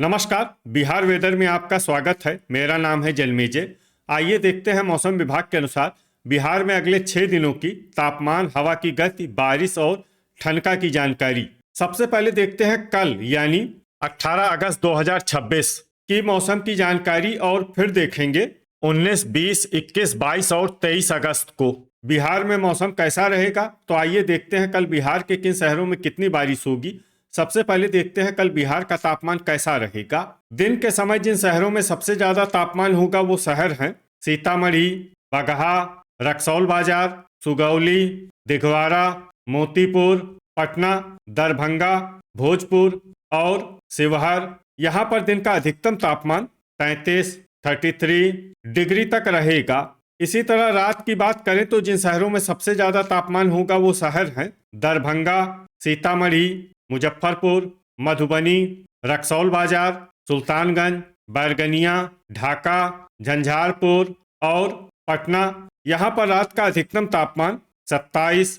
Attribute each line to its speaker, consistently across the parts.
Speaker 1: नमस्कार। बिहार वेदर में आपका स्वागत है। मेरा नाम है जन्मेजय। आइए देखते हैं मौसम विभाग के अनुसार बिहार में अगले 6 दिनों की तापमान, हवा की गति, बारिश और ठनका की जानकारी। सबसे पहले देखते हैं कल यानी 18 अगस्त 2026 की मौसम की जानकारी और फिर देखेंगे 19, 20, 21, 22 और 23 अगस्त को बिहार में मौसम कैसा रहेगा। तो आइए देखते हैं कल बिहार के किन शहरों में कितनी बारिश होगी। सबसे पहले देखते हैं कल बिहार का तापमान कैसा रहेगा। दिन के समय जिन शहरों में सबसे ज्यादा तापमान होगा वो शहर हैं सीतामढ़ी, बगहा, रक्सौल बाजार, सुगौली, दिघवारा, मोतीपुर, पटना, दरभंगा, भोजपुर और शिवहर। यहाँ पर दिन का अधिकतम तापमान 33 डिग्री तक रहेगा। इसी तरह रात की बात करें तो जिन शहरों में सबसे ज्यादा तापमान होगा वो शहर हैं दरभंगा, सीतामढ़ी, मुजफ्फरपुर, मधुबनी, रक्सौल बाजार, सुल्तानगंज, बैरगनिया, ढाका, झंझारपुर और पटना। यहाँ पर रात का अधिकतम तापमान 27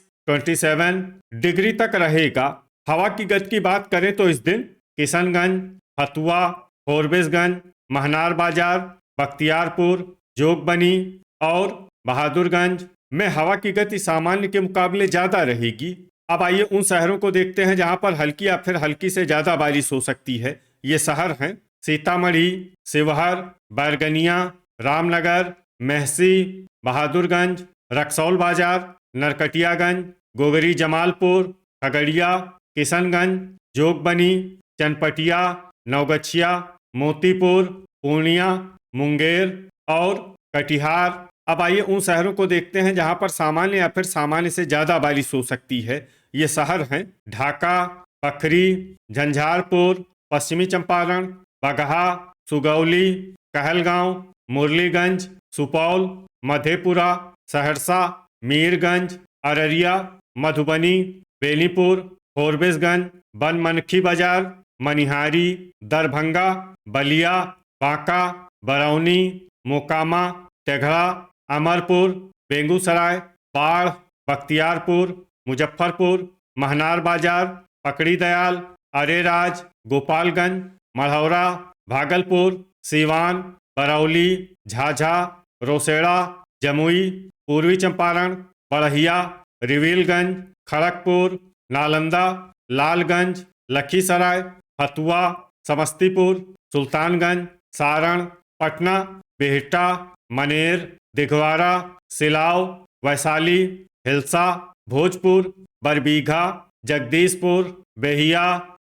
Speaker 1: डिग्री तक रहेगा। हवा की गति की बात करें तो इस दिन किशनगंज, फतुआ, फोरबिसगंज, महनार बाजार, बख्तियारपुर, जोगबनी और बहादुरगंज में हवा की गति सामान्य के मुकाबले ज्यादा रहेगी। अब आइए उन शहरों को देखते हैं जहां पर हल्की या फिर हल्की से ज्यादा बारिश हो सकती है। ये शहर हैं सीतामढ़ी, शिवहर, बैरगनिया, रामनगर, मेहसी, बहादुरगंज, रक्सौल बाजार, नरकटियागंज, गोगरी जमालपुर, खगड़िया, किशनगंज, जोगबनी, चनपटिया, नवगछिया, मोतीपुर, पूर्णिया, मुंगेर और कटिहार। अब आइए उन शहरों को देखते हैं जहां पर सामान्य या फिर सामान्य से ज्यादा बारिश हो सकती है। ये शहर हैं ढाका, पखरी, झंझारपुर, पश्चिमी चंपारण, बगहा, सुगौली, कहलगांव, मुरलीगंज, सुपौल, मधेपुरा, सहरसा, मीरगंज, अररिया, मधुबनी, बेनीपुर, फोरबिसगंज, बनमनखी बाजार, मनिहारी, दरभंगा, बलिया, बांका, बरौनी, मोकामा, तेघड़ा, अमरपुर, बेगूसराय, बाढ़, बख्तियारपुर, मुजफ्फरपुर, महनार बाजार, पकड़ी दयाल, अरेराज, गोपालगंज, मढ़ौरा, भागलपुर, सीवान, बरौली, झाझा, रोसेड़ा, जमुई, पूर्वी चंपारण, बड़हिया, रिविलगंज, खड़गपुर, नालंदा, लालगंज, लखीसराय, फतुआ, समस्तीपुर, सुल्तानगंज, सारण, पटना, बिहटा, मनेर, दिघवारा, सिलाव, वैशाली, हिलसा, भोजपुर, बरबीघा, जगदीशपुर, बेहिया,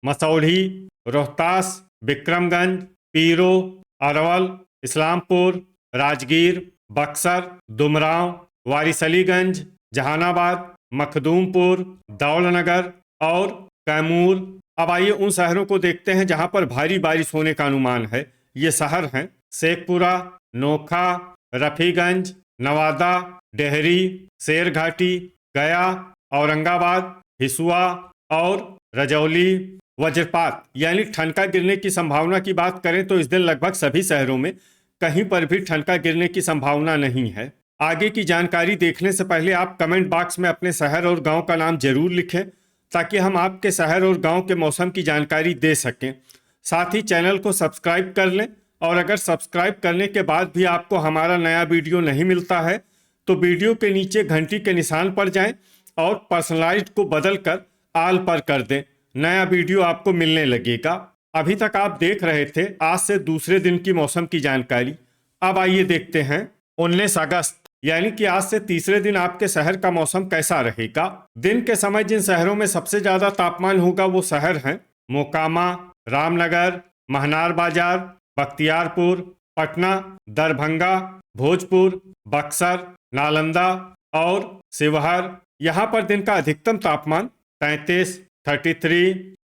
Speaker 1: मसौढ़ी, रोहतास, विक्रमगंज, पीरो, अरवल, इस्लामपुर, राजगीर, बक्सर, दुमराव, वारिसलीगंज, जहानाबाद, मखदूमपुर, दौलनगर और कैमूर। अब आइए उन शहरों को देखते हैं जहां पर भारी बारिश होने का अनुमान है। ये शहर हैं शेखपुरा, नोखा, रफीगंज, नवादा, डेहरी, शेरघाटी, गया, औरंगाबाद, हिसुआ और रजौली। वज्रपात यानी ठनका गिरने की संभावना की बात करें तो इस दिन लगभग सभी शहरों में कहीं पर भी ठनका गिरने की संभावना नहीं है। आगे की जानकारी देखने से पहले आप कमेंट बॉक्स में अपने शहर और गांव का नाम जरूर लिखें ताकि हम आपके शहर और गांव के मौसम की जानकारी दे सकें। साथ ही चैनल को सब्सक्राइब कर लें और अगर सब्सक्राइब करने के बाद भी आपको हमारा नया वीडियो नहीं मिलता है तो वीडियो के नीचे घंटी के निशान पर जाएं और पर्सनलाइज्ड को बदल कर आल पर कर दें। नया वीडियो आपको मिलने लगेगा। अभी तक आप देख रहे थे आज से दूसरे दिन की मौसम की जानकारी। अब आइए देखते हैं 19 अगस्त यानी कि आज से तीसरे दिन आपके शहर का मौसम कैसा रहेगा। दिन के समय जिन शहरों में सबसे ज्यादा तापमान होगा वो शहर हैं मोकामा, रामनगर, महनार बाजार, बख्तियारपुर, पटना, दरभंगा, भोजपुर, बक्सर, नालंदा और शिवहर। यहाँ पर दिन का अधिकतम तापमान 33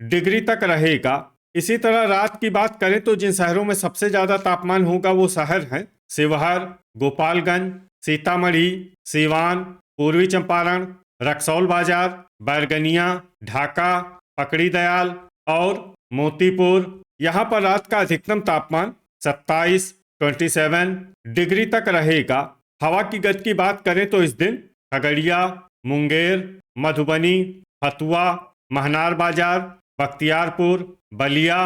Speaker 1: डिग्री तक रहेगा। इसी तरह रात की बात करें तो जिन शहरों में सबसे ज्यादा तापमान होगा वो शहर हैं शिवहर, गोपालगंज, सीतामढ़ी, सीवान, पूर्वी चंपारण, रक्सौल बाजार, बैरगनिया, ढाका, पकड़ी दयाल और मोतीपुर। यहाँ पर रात का अधिकतम तापमान 27 डिग्री तक रहेगा। हवा की गति की बात करें तो इस दिन खगड़िया, मुंगेर, मधुबनी, फतुआ, महनार बाजार, बख्तियारपुर, बलिया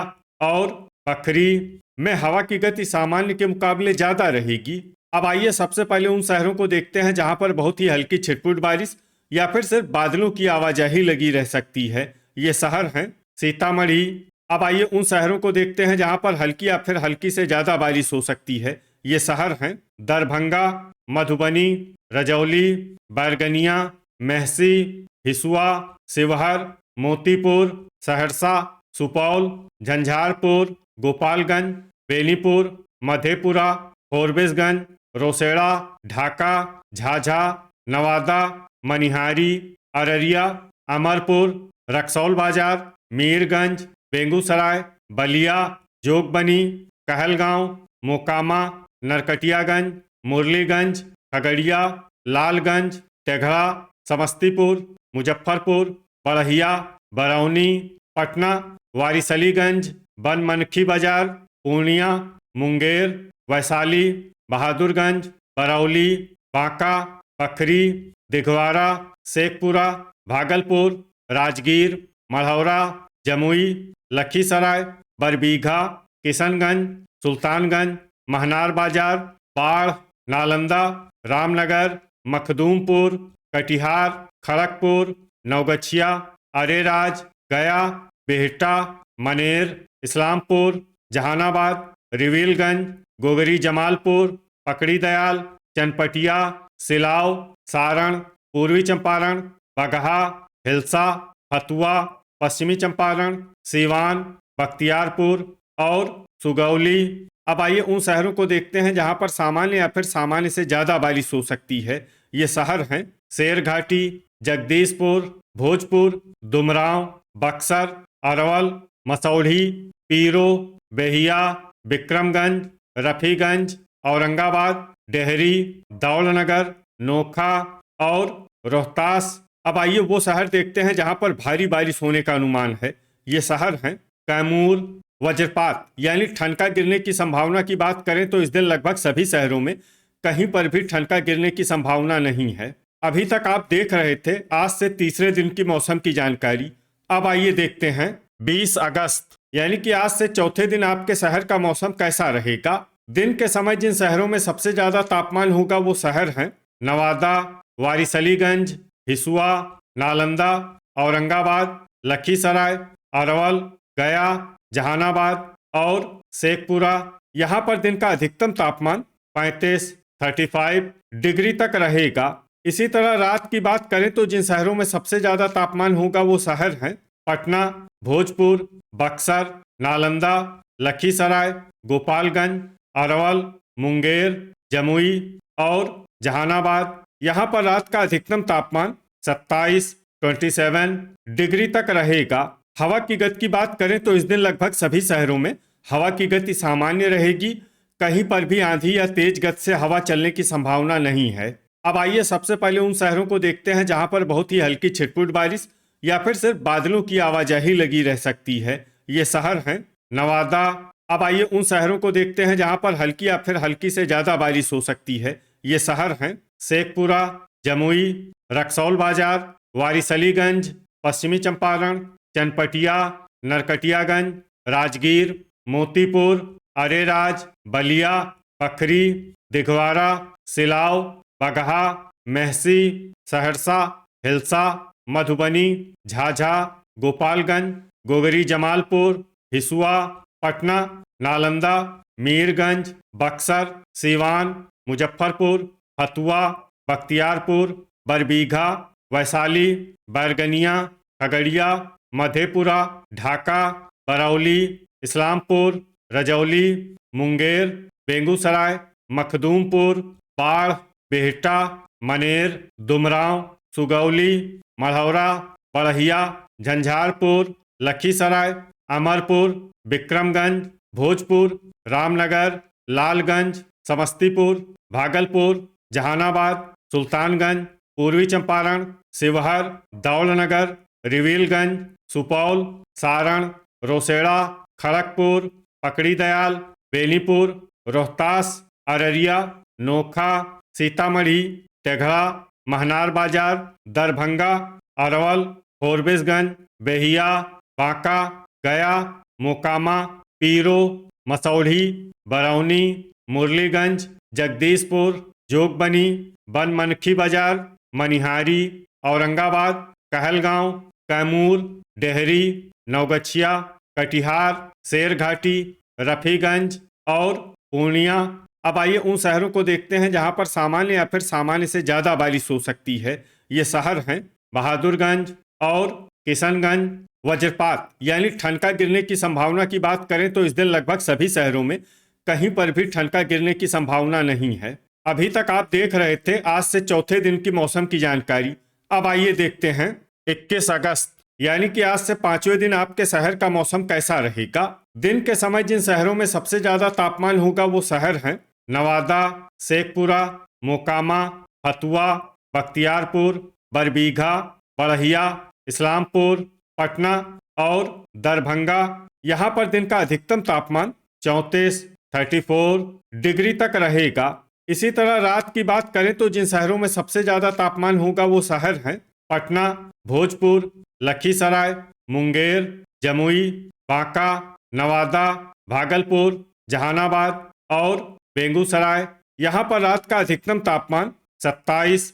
Speaker 1: और पखरी में हवा की गति सामान्य के मुकाबले ज्यादा रहेगी। अब आइए सबसे पहले उन शहरों को देखते हैं जहां पर बहुत ही हल्की छिटपुट बारिश या फिर सिर्फ बादलों की आवाजाही लगी रह सकती है। ये शहर हैं सीतामढ़ी। अब आइए उन शहरों को देखते हैं जहां पर हल्की या फिर हल्की से ज्यादा बारिश हो सकती है। ये शहर हैं दरभंगा, मधुबनी, रजौली, बैरगनिया, महसी, हिसुआ, शिवहर, मोतीपुर, सहरसा, सुपौल, झंझारपुर, गोपालगंज, बेनीपुर, मधेपुरा, फोरबिसगंज, रोसड़ा, ढाका, झाझा, नवादा, मनिहारी, अररिया, अमरपुर, रक्सौल बाजार, मीरगंज, बेगूसराय, बलिया, जोगबनी, कहलगांव, मोकामा, नरकटियागंज, मुरलीगंज, खगड़िया, लालगंज, तेघड़ा, समस्तीपुर, मुजफ्फरपुर, बड़हिया, बरौनी, पटना, वारिसलीगंज, बनमनखी बाजार, पूर्णिया, मुंगेर, वैशाली, बहादुरगंज, बरौली, बांका, पखरी, दिघवारा, शेखपुरा, भागलपुर, राजगीर, मढ़ौरा, जमुई, लखीसराय, बरबीघा, किशनगंज, सुल्तानगंज, महनार बाजार, बाढ़, नालंदा, रामनगर, मखदूमपुर, कटिहार, खड़गपुर, नवगछिया, अरेराज, गया, बिहटा, मनेर, इस्लामपुर, जहानाबाद, रिविलगंज, गोगरी जमालपुर, पकड़ी दयाल, चनपटिया, सिलाव, सारण, पूर्वी चंपारण, बगहा, हिलसा, हथुआ, पश्चिमी चंपारण, सीवान, बख्तियारपुर और सुगौली। अब आइए उन शहरों को देखते हैं जहां पर सामान्य या फिर सामान्य से ज्यादा बारिश हो सकती है। ये शहर हैं शेरघाटी, जगदीशपुर, भोजपुर, दुमराव, बक्सर, अरवल, मसौढ़ी, पीरो, बेहिया, विक्रमगंज, रफीगंज, औरंगाबाद, डेहरी, दौलनगर, नोखा और रोहतास। अब आइए वो शहर देखते हैं जहां पर भारी बारिश होने का अनुमान है। ये शहर हैं कैमूर। वज्रपात यानी ठनका गिरने की संभावना की बात करें तो इस दिन लगभग सभी शहरों में कहीं पर भी ठनका गिरने की संभावना नहीं है। अभी तक आप देख रहे थे आज से तीसरे दिन की मौसम की जानकारी। अब आइए देखते हैं 20 अगस्त यानी कि आज से चौथे दिन आपके शहर का मौसम कैसा रहेगा। दिन के समय जिन शहरों में सबसे ज्यादा तापमान होगा वो शहर हैं नवादा, वारिसलीगंज, हिसुआ, नालंदा, औरंगाबाद, लखीसराय, अरवल, गया, जहानाबाद और शेखपुरा। यहाँ पर दिन का अधिकतम तापमान 35 डिग्री तक रहेगा। इसी तरह रात की बात करें तो जिन शहरों में सबसे ज्यादा तापमान होगा वो शहर हैं पटना, भोजपुर, बक्सर, नालंदा, लखीसराय, गोपालगंज, अरवल, मुंगेर, जमुई और जहानाबाद। यहाँ पर रात का अधिकतम तापमान 27 डिग्री तक रहेगा। हवा की गति की बात करें तो इस दिन लगभग सभी शहरों में हवा की गति सामान्य रहेगी। कहीं पर भी आंधी या तेज गति से हवा चलने की संभावना नहीं है। अब आइए सबसे पहले उन शहरों को देखते हैं जहां पर बहुत ही हल्की छिटपुट बारिश या फिर सिर्फ बादलों की आवाजाही लगी रह सकती है। ये शहर हैं नवादा। अब आइए उन शहरों को देखते हैं जहां पर हल्की या फिर हल्की से ज्यादा बारिश हो सकती है। ये शहर हैं शेखपुरा, जमुई, रक्सौल बाजार, वारिसलीगंज, पश्चिमी चंपारण, चनपटिया, नरकटियागंज, राजगीर, मोतीपुर, अरेराज, बलिया, पखरी, दिघवारा, सिलाव, बगहा, महसी, सहरसा, हिलसा, मधुबनी, झाझा, गोपालगंज, गोगरी जमालपुर, हिसुआ, पटना, नालंदा, मीरगंज, बक्सर, सीवान, मुजफ्फरपुर, हथुआ, बख्तियारपुर, बरबीघा, वैशाली, बैरगनिया, खगड़िया, मधेपुरा, ढाका, बरौली, इस्लामपुर, रजौली, मुंगेर, बेगूसराय, मखदूमपुर, बाढ़, बिहटा, मनेर, दुमराव, सुगौली, मढ़ौरा, बड़हिया, झंझारपुर, लखीसराय, अमरपुर, विक्रमगंज, भोजपुर, रामनगर, लालगंज, समस्तीपुर, भागलपुर, जहानाबाद, सुल्तानगंज, पूर्वी चंपारण, शिवहर, दौलनगर, रिविलगंज, सुपौल, सारण, रोसड़ा, खड़गपुर, पकड़ी दयाल, बेनीपुर, रोहतास, अररिया, नोखा, सीतामढ़ी, तेघड़ा, महनार बाजार, दरभंगा, अरवल, फोरबिसगंज, बेहिया, बांका, गया, मोकामा, पीरो, मसौढ़ी, बरौनी, मुरलीगंज, जगदीशपुर, जोगबनी, बनमनखी बाजार, मनिहारी, औरंगाबाद, कहलगांव, कैमूर, डेहरी, नवगछिया, कटिहार, शेरघाटी, रफीगंज और पूर्णिया। अब आइए उन शहरों को देखते हैं जहां पर सामान्य या फिर सामान्य से ज़्यादा बारिश हो सकती है। ये शहर हैं बहादुरगंज और किशनगंज। वज्रपात यानी ठनका गिरने की संभावना की बात करें तो इस दिन लगभग सभी शहरों में कहीं पर भी ठनका गिरने की संभावना नहीं है। अभी तक आप देख रहे थे आज से चौथे दिन की मौसम की जानकारी। अब आइए देखते हैं 21 अगस्त यानी कि आज से पांचवें दिन आपके शहर का मौसम कैसा रहेगा। दिन के समय जिन शहरों में सबसे ज्यादा तापमान होगा वो शहर हैं नवादा, शेखपुरा, मोकामा, फतुआ, बख्तियारपुर, बरबीघा, बढ़िया, इस्लामपुर, पटना और दरभंगा। यहाँ पर दिन का अधिकतम तापमान 34 डिग्री तक रहेगा। इसी तरह रात की बात करें तो जिन शहरों में सबसे ज्यादा तापमान होगा वो शहर हैं पटना, भोजपुर, लखीसराय, मुंगेर, जमुई, बांका, नवादा, भागलपुर, जहानाबाद और बेगूसराय। यहाँ पर रात का अधिकतम तापमान 27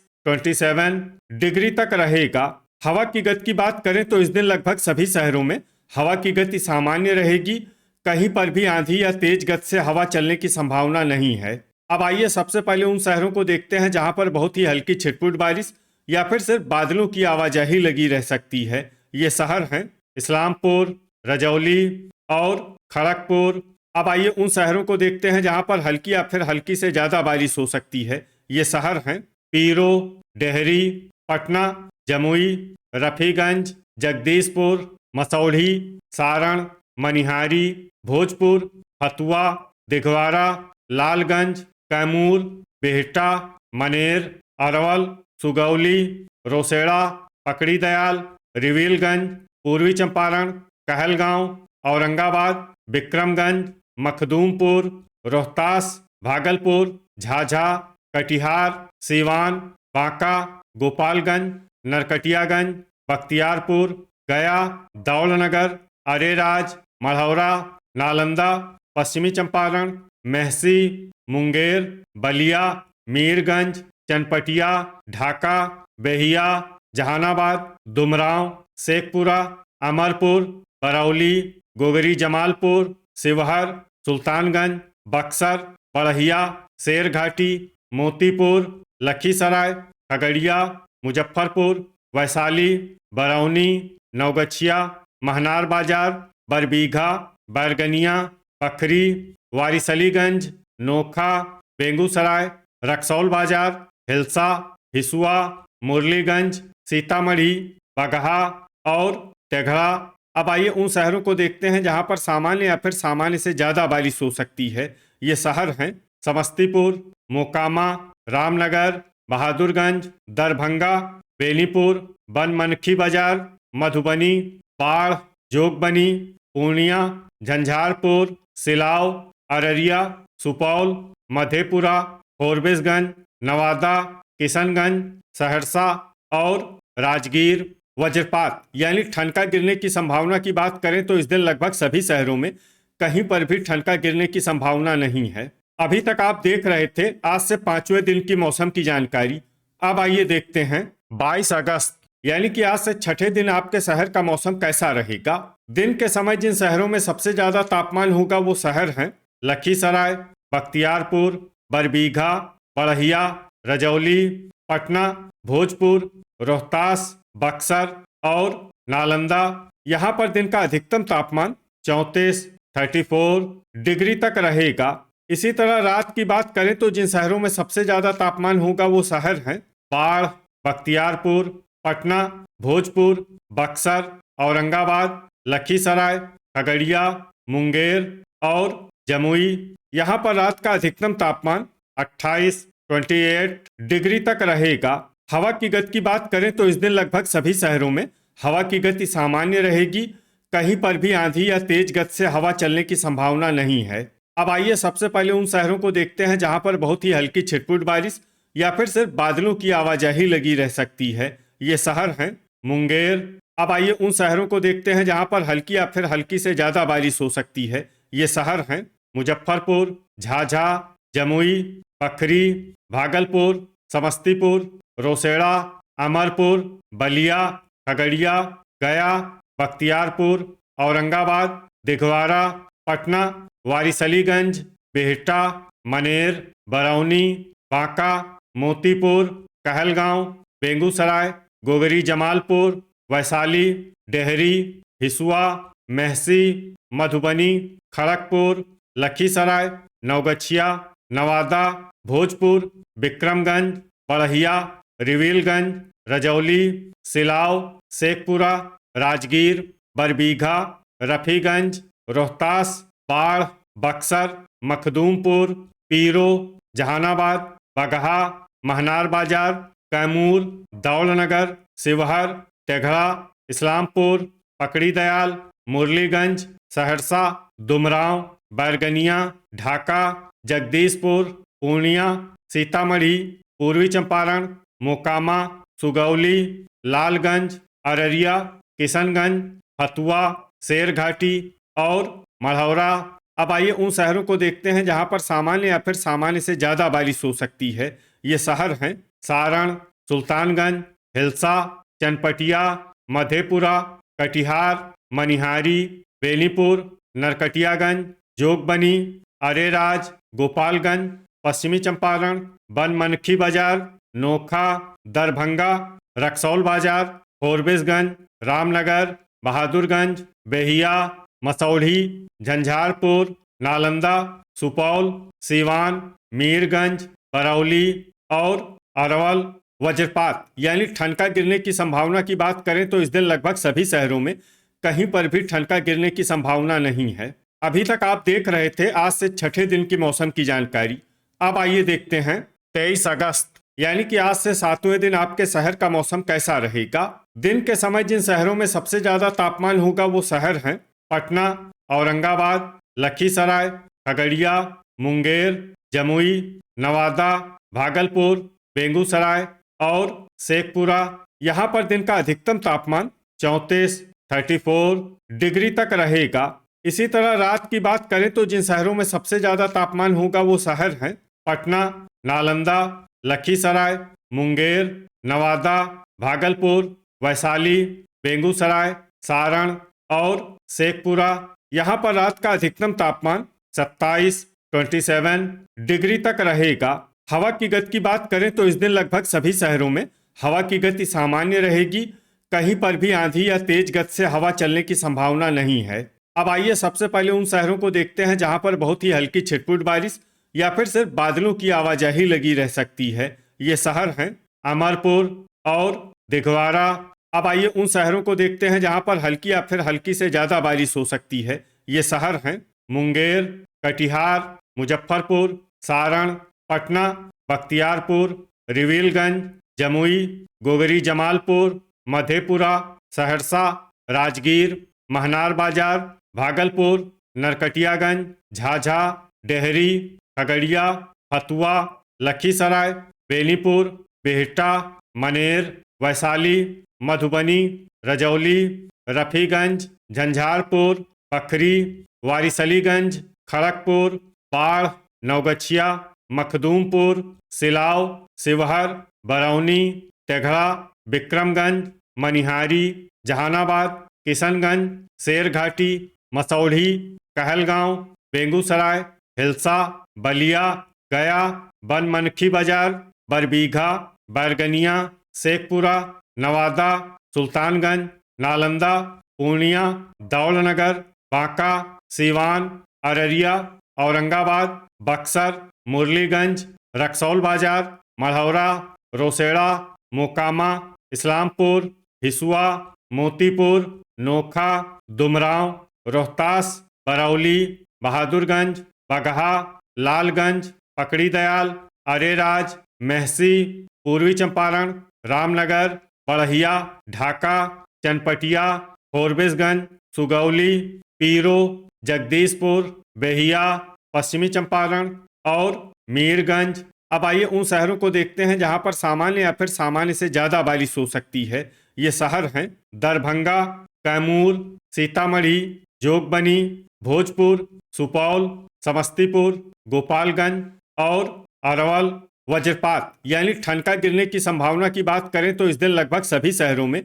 Speaker 1: डिग्री तक रहेगा। हवा की गति की बात करें तो इस दिन लगभग सभी शहरों में हवा की गति सामान्य रहेगी। कहीं पर भी आंधी या तेज गति से हवा चलने की संभावना नहीं है। अब आइए सबसे पहले उन शहरों को देखते हैं जहां पर बहुत ही हल्की छिटपुट बारिश या फिर सिर्फ बादलों की आवाजाही लगी रह सकती है। ये शहर हैं इस्लामपुर, रजौली और खड़गपुर। अब आइए उन शहरों को देखते हैं जहां पर हल्की या फिर हल्की से ज्यादा बारिश हो सकती है। ये शहर हैं पीरो, डेहरी, पटना, जमुई, रफीगंज, जगदीशपुर, मसौढ़ी, सारण, मनिहारी, भोजपुर, फतुआ, दिघवारा, लालगंज, कैमूर, बिहटा, मनेर, अरवल, सुगौली, रोसेड़ा, पकड़ी दयाल, रिविलगंज, पूर्वी चंपारण, कहलगांव, औरंगाबाद, विक्रमगंज, मखदूमपुर, रोहतास, भागलपुर, झाझा, कटिहार, सीवान, बांका, गोपालगंज, नरकटियागंज, बख्तियारपुर, गया, दौलनगर, अरेराज, मढ़ौरा, नालंदा, पश्चिमी चंपारण, मेहसी, मुंगेर, बलिया, मीरगंज, चनपटिया, ढाका, बेहिया, जहानाबाद, दुमराव, शेखपुरा, अमरपुर, बरौली, गोगरी जमालपुर, शिवहर, सुल्तानगंज, बक्सर, बढ़िया, शेरघाटी, मोतीपुर, लखीसराय, खगड़िया, मुजफ्फरपुर, वैशाली, बरौनी, नवगछिया, महनार बाजार, बरबीघा, बैरगनिया, पखरी, वारिसलीगंज, नोखा, बेगूसराय, रक्सौल बाजार, हिलसा, हिसुआ, मुरलीगंज, सीतामढ़ी, बगहा और तेघड़ा। अब आइए उन शहरों को देखते हैं जहां पर सामान्य या फिर सामान्य से ज़्यादा बारिश हो सकती है। ये शहर हैं समस्तीपुर, मोकामा, रामनगर, बहादुरगंज, दरभंगा, बेनीपुर, बनमनखी बाजार, मधुबनी, बाढ़, जोगबनी, पूर्णिया, झंझारपुर, सिलाव, अररिया, सुपौल, मधेपुरा, फॉरबिसगंज, नवादा, किशनगंज, सहरसा और राजगीर। वज्रपात यानी ठनका गिरने की संभावना की बात करें तो इस दिन लगभग सभी शहरों में कहीं पर भी ठनका गिरने की संभावना नहीं है। अभी तक आप देख रहे थे आज से पांचवें दिन की मौसम की जानकारी। अब आइए देखते हैं 22 अगस्त यानी कि आज से छठे दिन आपके शहर का मौसम कैसा रहेगा। दिन के समय जिन शहरों में सबसे ज्यादा तापमान होगा वो शहर हैं लखीसराय, बख्तियारपुर, बरबीघा, बढ़िया, रजौली, पटना, भोजपुर, रोहतास, बक्सर और नालंदा। यहाँ पर दिन का अधिकतम तापमान 34 डिग्री तक रहेगा। इसी तरह रात की बात करें तो जिन शहरों में सबसे ज्यादा तापमान होगा वो शहर हैं बाढ़, बख्तियारपुर, पटना, भोजपुर, बक्सर, औरंगाबाद, लखीसराय, खगड़िया, मुंगेर और जमुई। यहाँ पर रात का अधिकतम तापमान 28 डिग्री तक रहेगा। हवा की गति की बात करें तो इस दिन लगभग सभी शहरों में हवा की गति सामान्य रहेगी। कहीं पर भी आंधी या तेज गति से हवा चलने की संभावना नहीं है। अब आइए सबसे पहले उन शहरों को देखते हैं जहां पर बहुत ही हल्की छिटपुट बारिश या फिर सिर्फ बादलों की आवाजाही लगी रह सकती है। ये शहर हैं मुंगेर। अब आइए उन शहरों को देखते हैं जहां पर हल्की या फिर हल्की से ज्यादा बारिश हो सकती है। ये शहर हैं मुजफ्फरपुर, झाझा, जमुई, बखरी, भागलपुर, समस्तीपुर, रोसड़ा, अमरपुर, बलिया, खगड़िया, गया, बख्तियारपुर, औरंगाबाद, दिघवारा, पटना, वारिसलीगंज, बिहटा, मनेर, बरौनी, बांका, मोतीपुर, कहलगांव, बेगूसराय, गोगरी जमालपुर, वैशाली, डेहरी, हिसुआ, मेहसी, मधुबनी, खड़गपुर, लखीसराय, नवगछिया, नवादा, भोजपुर, विक्रमगंज, बड़हिया, रिविलगंज, रजौली, सिलाव, शेखपुरा, राजगीर, बरबीघा, रफीगंज, रोहतास, बाढ़, बक्सर, मखदूमपुर, पीरो, जहानाबाद, बगहा, महनार बाजार, कैमूर, दौलनगर, शिवहर, तेघड़ा, इस्लामपुर, पकड़ी दयाल, मुरलीगंज, सहरसा, दुमराव, बैरगनिया, ढाका, जगदीशपुर, पूर्णिया, सीतामढ़ी, पूर्वी चंपारण, मोकामा, सुगौली, लालगंज, अररिया, किशनगंज, फतुआ, शेरघाटी और मढ़ौरा। अब आइए उन शहरों को देखते हैं जहां पर सामान्य या फिर सामान्य से ज़्यादा बारिश हो सकती है। ये शहर हैं सारण, सुल्तानगंज, हिलसा, चनपटिया, मधेपुरा, कटिहार, मनिहारी, बेनीपुर, नरकटियागंज, जोगबनी, अरेराज, गोपालगंज, पश्चिमी चंपारण, बनमनखी बाजार, नोखा, दरभंगा, रक्सौल बाजार, फोरबिसगंज, रामनगर, बहादुरगंज, बेहिया, मसौढ़ी, झंझारपुर, नालंदा, सुपौल, सीवान, मीरगंज, बरौली और अरवल। वज्रपात यानी ठनका गिरने की संभावना की बात करें तो इस दिन लगभग सभी शहरों में कहीं पर भी ठनका गिरने की संभावना नहीं है। अभी तक आप देख रहे थे आज से छठे दिन की मौसम की जानकारी। अब आइए देखते हैं 23 अगस्त यानी कि आज से 7वें दिन आपके शहर का मौसम कैसा रहेगा। दिन के समय जिन शहरों में सबसे ज्यादा तापमान होगा वो शहर हैं पटना, औरंगाबाद, लखीसराय, खगड़िया, मुंगेर, जमुई, नवादा, भागलपुर, बेगूसराय और शेखपुरा। यहाँ पर दिन का अधिकतम तापमान 34 डिग्री तक रहेगा। इसी तरह रात की बात करें तो जिन शहरों में सबसे ज्यादा तापमान होगा वो शहर हैं पटना, नालंदा, लखीसराय, मुंगेर, नवादा, भागलपुर, वैशाली, बेगूसराय, सारण और शेखपुरा। यहाँ पर रात का अधिकतम तापमान 27 डिग्री तक रहेगा। हवा की गति की बात करें तो इस दिन लगभग सभी शहरों में हवा की गति सामान्य रहेगी। कहीं पर भी आंधी या तेज गति से हवा चलने की संभावना नहीं है। अब आइए सबसे पहले उन शहरों को देखते हैं जहां पर बहुत ही हल्की छिटपुट बारिश या फिर सिर्फ बादलों की आवाजाही लगी रह सकती है। ये शहर हैं अमरपुर और दिघवारा। अब आइए उन शहरों को देखते हैं जहां पर हल्की या फिर हल्की से ज्यादा बारिश हो सकती है। ये शहर हैं मुंगेर, कटिहार, मुजफ्फरपुर, सारण, पटना, बख्तियारपुर, रिविलगंज, जमुई, गोगरी जमालपुर, मधेपुरा, सहरसा, राजगीर, महनार बाजार, भागलपुर, नरकटियागंज, झाझा, डेहरी, खगड़िया, फतुआ, लखीसराय, बेनीपुर, बिहटा, मनेर, वैशाली, मधुबनी, रजौली, रफीगंज, झंझारपुर, बखरी, वारिसलीगंज, खड़गपुर, बाढ़, नवगछिया, मखदूमपुर, सिलाव, शिवहर, बरौनी, तेघड़ा, विक्रमगंज, मनिहारी, जहानाबाद, किशनगंज, शेरघाटी, मसौढ़ी, कहलगांव, बेगूसराय, हिलसा, बलिया, गया, बनमनखी बाजार, बरबीघा, बैरगनिया, शेखपुरा, नवादा, सुल्तानगंज, नालंदा, पूर्णिया, दौलनगर, बांका, सीवान, अररिया, औरंगाबाद, बक्सर, मुरलीगंज, रक्सौल बाजार, मढ़ौरा, रोसड़ा, मोकामा, इस्लामपुर, हिसुआ, मोतीपुर, नोखा, दुमराव, रोहतास, बरौली, बहादुरगंज, बगहा, लालगंज, पकड़ी दयाल, अरेराज, मेहसी, पूर्वी चंपारण, रामनगर, बड़हिया, ढाका, चनपटिया, फोरबिसगंज, सुगौली, पीरो, जगदीशपुर, बेहिया, पश्चिमी चंपारण और मीरगंज। अब आइए उन शहरों को देखते हैं जहां पर सामान्य या फिर सामान्य से ज्यादा बारिश हो सकती है। ये शहर हैं दरभंगा, कैमूर, सीतामढ़ी, जोगबनी, भोजपुर, सुपौल, समस्तीपुर, गोपालगंज और अरवल वज्रपात यानी ठनका गिरने की संभावना की बात करें तो इस दिन लगभग सभी शहरों में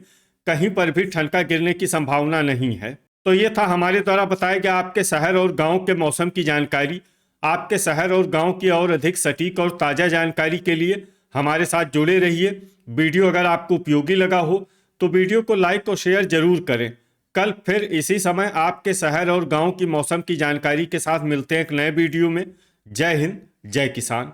Speaker 1: कहीं पर भी ठनका गिरने की संभावना नहीं है। तो ये था हमारे द्वारा बताया गया आपके शहर और गांव के मौसम की जानकारी। आपके शहर और गांव की और अधिक सटीक और ताज़ा जानकारी के लिए हमारे साथ जुड़े रहिए। वीडियो अगर आपको उपयोगी लगा हो तो वीडियो को लाइक और शेयर जरूर करें। कल फिर इसी समय आपके शहर और गांव की मौसम की जानकारी के साथ मिलते हैं एक नए वीडियो में। जय हिंद, जय किसान।